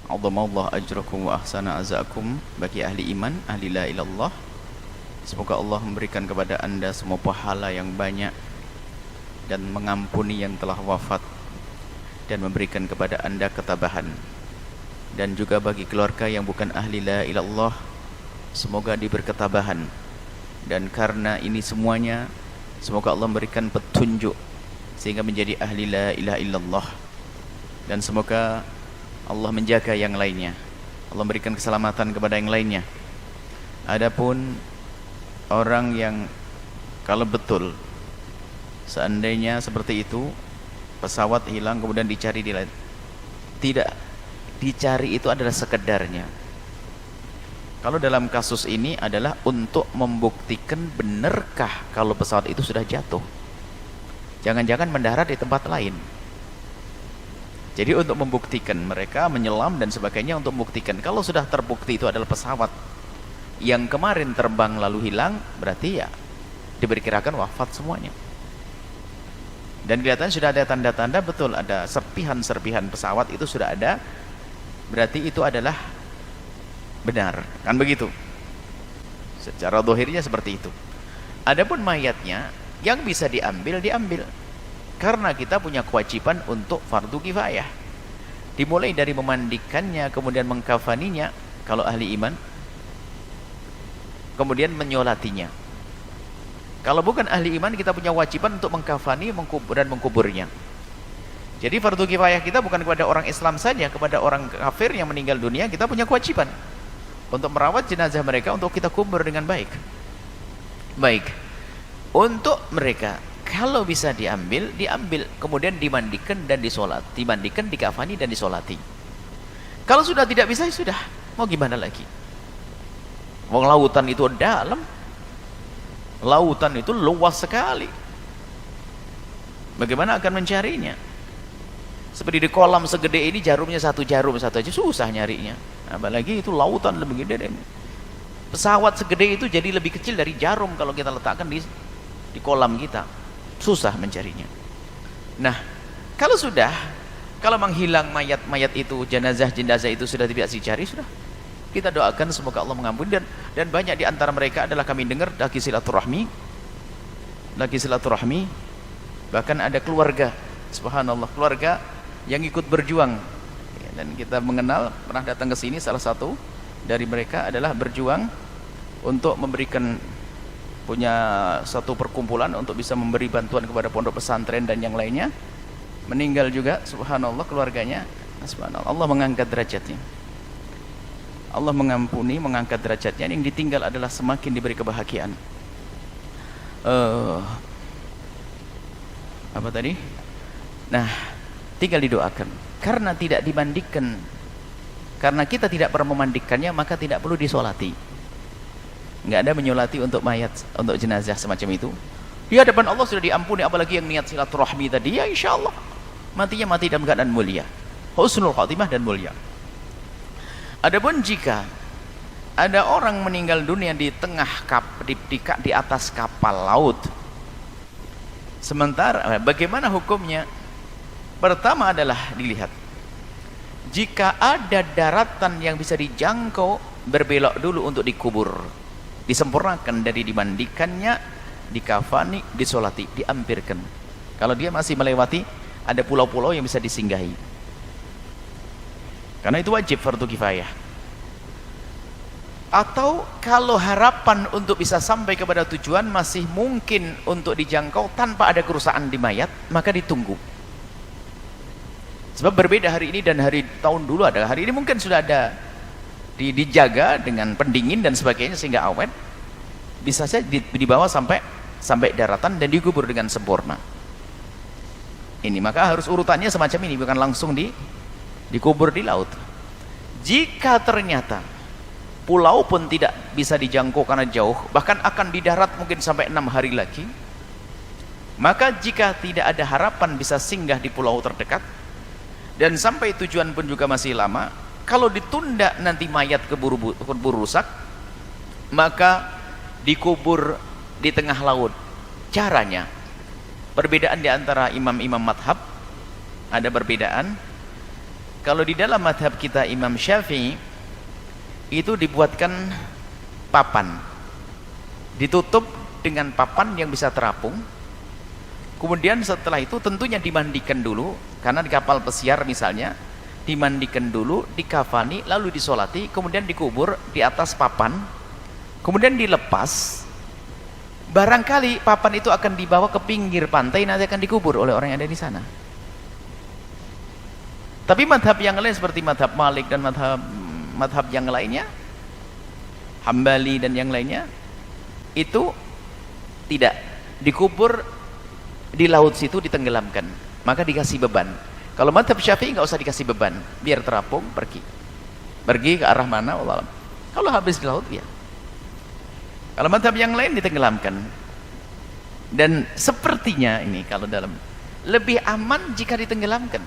'azzamallahu ajrakum wa ahsana azakum. Bagi ahli iman, ahli la ilallah, semoga Allah memberikan kepada anda semua pahala yang banyak dan mengampuni yang telah wafat dan memberikan kepada anda ketabahan. Dan juga bagi keluarga yang bukan ahli la ilallah, semoga diberi ketabahan. Dan karena ini semuanya, semoga Allah memberikan petunjuk sehingga menjadi ahli la ilaha illallah. Dan semoga Allah menjaga yang lainnya, Allah memberikan keselamatan kepada yang lainnya. Adapun orang yang kalau betul seandainya seperti itu, pesawat hilang kemudian dicari di lain, tidak dicari, itu adalah sekedarnya. Kalau dalam kasus ini adalah untuk membuktikan benarkah kalau pesawat itu sudah jatuh, jangan-jangan mendarat di tempat lain. Jadi untuk membuktikan, mereka menyelam dan sebagainya untuk membuktikan. Kalau sudah terbukti itu adalah pesawat yang kemarin terbang lalu hilang, berarti ya diperkirakan wafat semuanya. Dan kelihatan sudah ada tanda-tanda, betul ada serpihan-serpihan pesawat itu sudah ada, berarti itu adalah benar, kan begitu? Secara zahirnya seperti itu. Adapun mayatnya yang bisa diambil, diambil. Karena kita punya kewajiban untuk fardu kifayah. Dimulai dari memandikannya, kemudian mengkafaninya kalau ahli iman, kemudian menyolatinya. Kalau bukan ahli iman, kita punya kewajiban untuk mengkafani dan mengkuburnya. Jadi fardu kifayah kita bukan kepada orang Islam saja, kepada orang kafir yang meninggal dunia kita punya kewajiban untuk merawat jenazah mereka, untuk kita kubur dengan baik. Baik. Untuk mereka, kalau bisa diambil, diambil, kemudian dimandikan dan disolat, dimandikan, dikafani dan disolati. Kalau sudah tidak bisa, ya sudah, mau gimana lagi? Wong lautan itu dalam, lautan itu luas sekali. Bagaimana akan mencarinya? Seperti di kolam segede ini, jarumnya satu jarum satu aja susah nyarinya. Apalagi itu lautan lebih gede. Pesawat segede itu jadi lebih kecil dari jarum kalau kita letakkan di kolam kita. Susah mencarinya. Nah, kalau menghilang mayat-mayat itu, jenazah-jenazah itu sudah tidak dicari, sudah kita doakan semoga Allah mengampuni. Dan banyak di antara mereka adalah kami dengar lagi silaturahmi, bahkan ada keluarga, subhanallah, keluarga yang ikut berjuang. Dan kita mengenal, pernah datang ke sini, salah satu dari mereka adalah berjuang untuk memberikan, punya satu perkumpulan untuk bisa memberi bantuan kepada pondok pesantren dan yang lainnya. Meninggal juga, subhanallah, keluarganya. Subhanallah, Allah mengangkat derajatnya, Allah mengampuni, mengangkat derajatnya. Yang ditinggal adalah semakin diberi kebahagiaan. Apa tadi? Nah, tinggal didoakan. Karena tidak dimandikan, karena kita tidak pernah memandikannya, maka tidak perlu disolati. Nggak ada menyolati untuk mayat, untuk jenazah semacam itu. Di hadapan Allah sudah diampuni, apalagi yang niat silaturahmi tadi, ya insya Allah matinya mati dalam keadaan mulia, husnul khatimah dan mulia. Adapun jika ada orang meninggal dunia di tengah di atas kapal laut, sementara bagaimana hukumnya? Pertama adalah dilihat, jika ada daratan yang bisa dijangkau, berbelok dulu untuk dikubur, disempurnakan dari dimandikannya, dikafani, disolati, diampirkan. Kalau dia masih melewati, ada pulau-pulau yang bisa disinggahi, karena itu wajib fardu kifayah. Atau kalau harapan untuk bisa sampai kepada tujuan masih mungkin untuk dijangkau tanpa ada kerusakan di mayat, maka ditunggu. Sebab berbeda hari ini dan hari tahun dulu. Ada hari ini mungkin sudah ada dijaga dengan pendingin dan sebagainya sehingga awet, bisa saja dibawa sampai daratan dan dikubur dengan sempurna. Ini maka harus urutannya semacam ini, bukan langsung dikubur di laut. Jika ternyata pulau pun tidak bisa dijangkau karena jauh, bahkan akan di darat mungkin sampai 6 hari lagi, maka jika tidak ada harapan bisa singgah di pulau terdekat dan sampai tujuan pun juga masih lama, kalau ditunda nanti mayat keburu rusak, maka dikubur di tengah laut. Caranya, perbedaan di antara imam-imam madhab, ada perbedaan. Kalau di dalam madhab kita Imam Syafi'i itu dibuatkan papan, ditutup dengan papan yang bisa terapung. Kemudian setelah itu tentunya dimandikan dulu, karena di kapal pesiar misalnya, dimandikan dulu, dikafani, lalu disolati, kemudian dikubur di atas papan, kemudian dilepas. Barangkali papan itu akan dibawa ke pinggir pantai, nanti akan dikubur oleh orang yang ada di sana. Tapi madhab yang lain seperti madhab Malik dan madhab yang lainnya, Hambali dan yang lainnya, itu tidak dikubur di laut situ, ditenggelamkan, maka dikasih beban. Kalau madhab Syafi'i nggak usah dikasih beban, biar terapung, pergi ke arah mana Allah. Kalau habis di laut ya. Kalau madhab yang lain ditenggelamkan. Dan sepertinya ini kalau dalam lebih aman jika ditenggelamkan.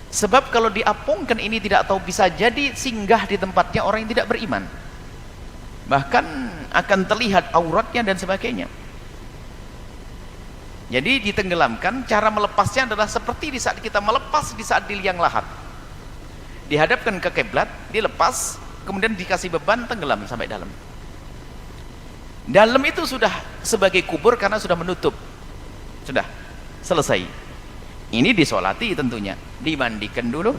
Sebab kalau diapungkan ini tidak tahu, bisa jadi singgah di tempatnya orang yang tidak beriman. Bahkan akan terlihat auratnya dan sebagainya. Jadi ditenggelamkan, cara melepasnya adalah seperti di saat kita melepas di saat di liang lahat. Dihadapkan ke kiblat, dilepas, kemudian dikasih beban, tenggelam sampai dalam. Dalam itu sudah sebagai kubur karena sudah menutup. Sudah selesai. Ini disolati tentunya, dimandikan dulu,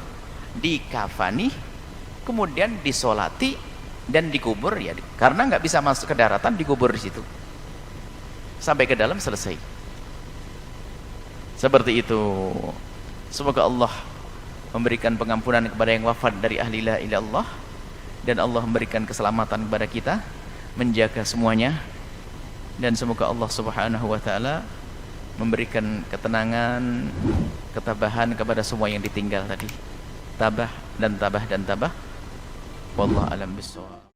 dikafani, kemudian disolati dan dikubur ya. Karena nggak bisa masuk ke daratan, dikubur di situ. Sampai ke dalam selesai. Seperti itu. Semoga Allah memberikan pengampunan kepada yang wafat dari ahli la ilaha illallah, dan Allah memberikan keselamatan kepada kita, menjaga semuanya, dan semoga Allah Subhanahu wa taala memberikan ketenangan, ketabahan kepada semua yang ditinggal tadi. Tabah dan tabah dan tabah. Wallahu alam bissawab.